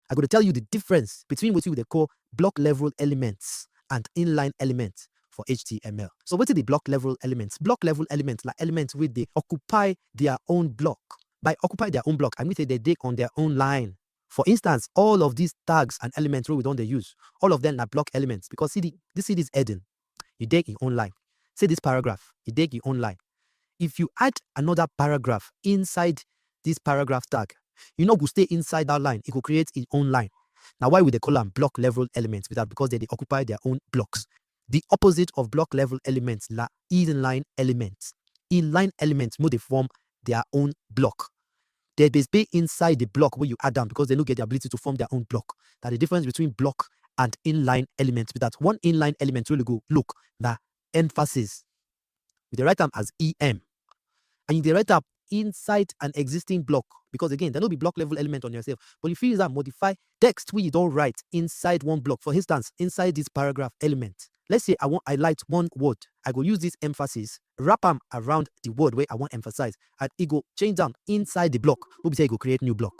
I'm going to tell you the difference between what we call block level elements and inline elements for HTML. So what are the block level elements? Block level elements like elements where they occupy their own block. By occupy their own block, I mean they dig on their own line. For instance, all of these tags and elements we don't use, all of them are block elements because see this heading, you dig your own line. Say this paragraph, you dig your own line. If you add another paragraph inside this paragraph tag, you know, will stay inside that line. It will create its own line. Now, why would they call them block level elements? Because they occupy their own blocks. The opposite of block level elements are inline elements. Inline elements more they form their own block. They be inside the block where you add them because they don't get the ability to form their own block. That's the difference between block and inline elements. With that one inline element really go look the emphasis. We write them as EM. And you write up inside an existing block because again there will be block level element on yourself, but if you use that modify text where you don't write inside one block. For instance, inside this paragraph element, let's say I want highlight one word, I go use this emphasis, wrap them around the word where I want emphasize, and it go change down inside the block. We'll say it go create new block.